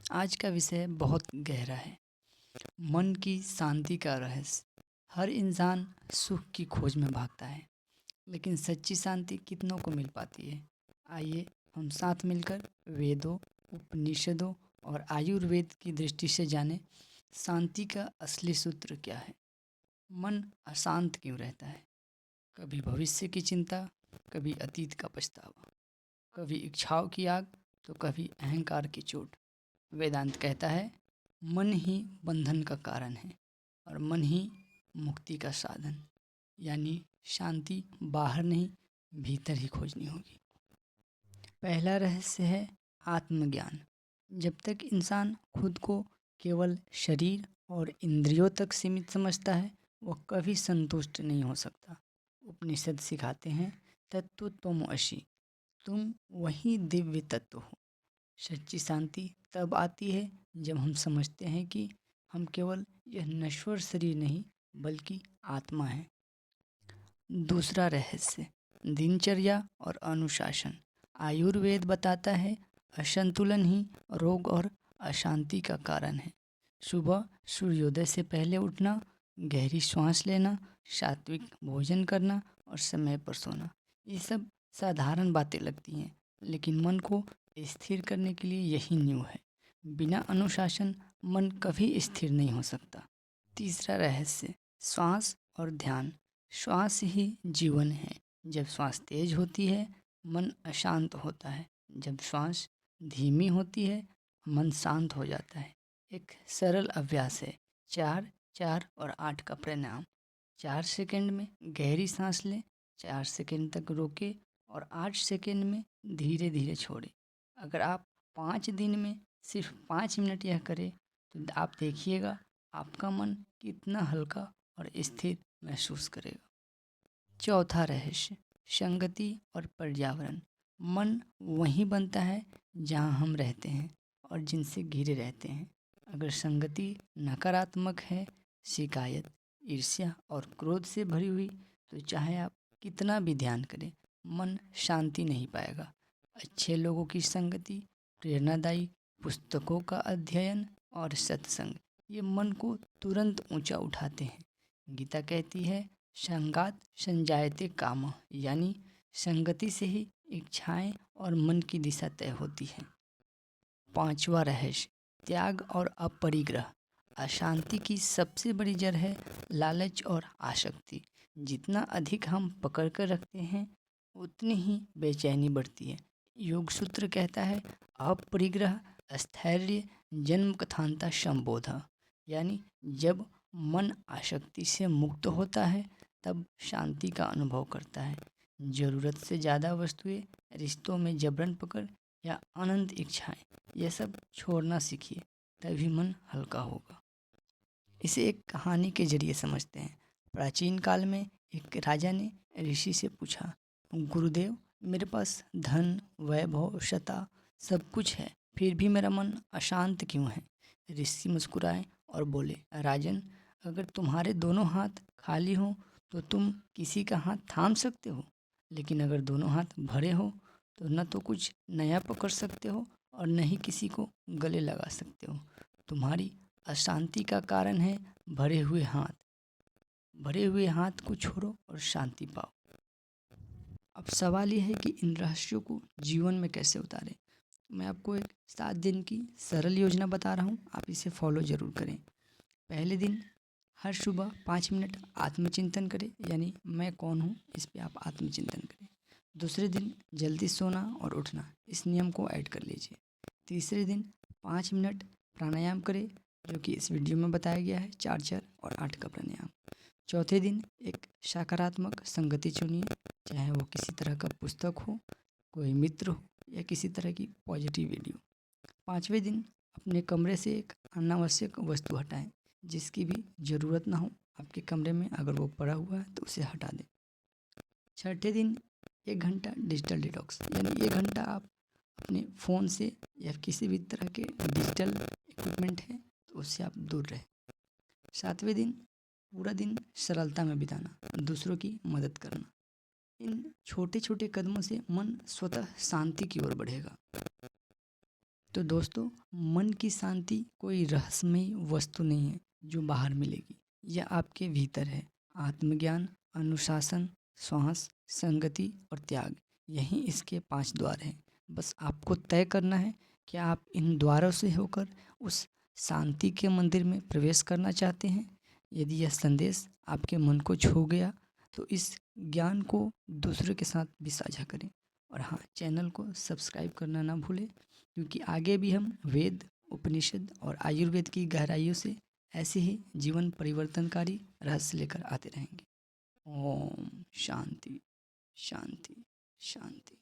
आज का विषय बहुत गहरा है। मन की शांति का रहस्य। हर इंसान सुख की खोज में भागता है, लेकिन सच्ची शांति कितनों को मिल पाती है? आइए हम साथ मिलकर वेदों, उपनिषदों और आयुर्वेद की दृष्टि से जानें, शांति का असली सूत्र क्या है। मन अशांत क्यों रहता है? कभी भविष्य की चिंता, कभी अतीत का पछतावा, कभी इच्छाओं की आग, तो कभी अहंकार की चोट। वेदांत कहता है, मन ही बंधन का कारण है और मन ही मुक्ति का साधन। यानी शांति बाहर नहीं, भीतर ही खोजनी होगी। पहला रहस्य है आत्मज्ञान। जब तक इंसान खुद को केवल शरीर और इंद्रियों तक सीमित समझता है, वह कभी संतुष्ट नहीं हो सकता। उपनिषद सिखाते हैं, तत्व त्वमसि, तुम वही दिव्य तत्व हो। सच्ची शांति तब आती है जब हम समझते हैं कि हम केवल यह नश्वर शरीर नहीं, बल्कि आत्मा है। दूसरा रहस्य, दिनचर्या और अनुशासन। आयुर्वेद बताता है, असंतुलन ही रोग और अशांति का कारण है। सुबह सूर्योदय से पहले उठना, गहरी सांस लेना, सात्विक भोजन करना और समय पर सोना, ये सब साधारण बातें लगती हैं, लेकिन मन को स्थिर करने के लिए यही नींव है। बिना अनुशासन मन कभी स्थिर नहीं हो सकता। तीसरा रहस्य, श्वास और ध्यान। श्वास ही जीवन है। जब श्वास तेज होती है, मन अशांत होता है। जब श्वास धीमी होती है, मन शांत हो जाता है। एक सरल अभ्यास है, 4, 4 और 8 का प्राणायाम। 4 सेकंड में गहरी सांस लें, 4 सेकंड तक रोकें और 8 सेकंड में धीरे धीरे छोड़ें। अगर आप 5 दिन में सिर्फ 5 मिनट यह करें, तो आप देखिएगा आपका मन कितना हल्का और स्थिर महसूस करेगा। चौथा रहस्य, संगति और पर्यावरण। मन वहीं बनता है जहाँ हम रहते हैं और जिनसे घिरे रहते हैं। अगर संगति नकारात्मक है, शिकायत, ईर्ष्या और क्रोध से भरी हुई, तो चाहे आप कितना भी ध्यान करें, मन शांति नहीं पाएगा। अच्छे लोगों की संगति, प्रेरणादायी पुस्तकों का अध्ययन और सत्संग, ये मन को तुरंत ऊंचा उठाते हैं। गीता कहती है, संगात संजायते काम, यानी संगति से ही इच्छाएं और मन की दिशा तय होती है। पांचवा रहस्य, त्याग और अपरिग्रह। अशांति की सबसे बड़ी जड़ है लालच और आसक्ति। जितना अधिक हम पकड़ कर रखते हैं, उतनी ही बेचैनी बढ़ती है। योग सूत्र कहता है, अपरिग्रह स्थैर्य जन्म कथांता संबोध, यानी जब मन आसक्ति से मुक्त होता है, तब शांति का अनुभव करता है। ज़रूरत से ज़्यादा वस्तुएं, रिश्तों में जबरन पकड़ या अनंत इच्छाएं, यह सब छोड़ना सीखिए, तभी मन हल्का होगा। इसे एक कहानी के जरिए समझते हैं। प्राचीन काल में एक राजा ने ऋषि से पूछा, गुरुदेव, मेरे पास धन, वैभव, सत्ता सब कुछ है, फिर भी मेरा मन अशांत क्यों है? ऋषि मुस्कुराए और बोले, राजन, अगर तुम्हारे दोनों हाथ खाली हों तो तुम किसी का हाथ थाम सकते हो, लेकिन अगर दोनों हाथ भरे हो तो न तो कुछ नया पकड़ सकते हो और न ही किसी को गले लगा सकते हो। तुम्हारी अशांति का कारण है भरे हुए हाथ। भरे हुए हाथ को छोड़ो और शांति पाओ। अब सवाल यह है कि इन रहस्यों को जीवन में कैसे उतारें। मैं आपको एक 7 दिन की सरल योजना बता रहा हूँ, आप इसे फॉलो ज़रूर करें। पहले दिन, हर सुबह 5 मिनट आत्मचिंतन करें, यानी मैं कौन हूँ, इस पे आप आत्मचिंतन करें। दूसरे दिन, जल्दी सोना और उठना, इस नियम को ऐड कर लीजिए। तीसरे दिन, 5 मिनट प्राणायाम करें, जो कि इस वीडियो में बताया गया है, 4, 4 और 8 का प्राणायाम। चौथे दिन, एक सकारात्मक संगति चुनिए, चाहे वो किसी तरह का पुस्तक हो, कोई मित्र हो या किसी तरह की पॉजिटिव वीडियो। पाँचवें दिन, अपने कमरे से एक अनावश्यक वस्तु हटाएं, जिसकी भी ज़रूरत ना हो आपके कमरे में। अगर वो पड़ा हुआ है तो उसे हटा दें। छठे दिन, 1 घंटा डिजिटल डिटॉक्स, यानी 1 घंटा आप अपने फ़ोन से या किसी भी तरह के डिजिटल इक्विपमेंट है तो उससे आप दूर रहें। सातवें दिन, पूरा दिन सरलता में बिताना, दूसरों की मदद करना। इन छोटे छोटे कदमों से मन स्वतः शांति की ओर बढ़ेगा। तो दोस्तों, मन की शांति कोई रहस्यमयी वस्तु नहीं है जो बाहर मिलेगी। यह आपके भीतर है। आत्मज्ञान, अनुशासन, श्वास, संगति और त्याग, यही इसके 5 द्वार हैं। बस आपको तय करना है कि आप इन द्वारों से होकर उस शांति के मंदिर में प्रवेश करना चाहते हैं। यदि यह संदेश आपके मन को छू गया तो इस ज्ञान को दूसरों के साथ भी साझा करें। और हाँ, चैनल को सब्सक्राइब करना ना भूलें, क्योंकि आगे भी हम वेद, उपनिषद और आयुर्वेद की गहराइयों से ऐसे ही जीवन परिवर्तनकारी रहस्य लेकर आते रहेंगे। ओम शांति शांति शांति।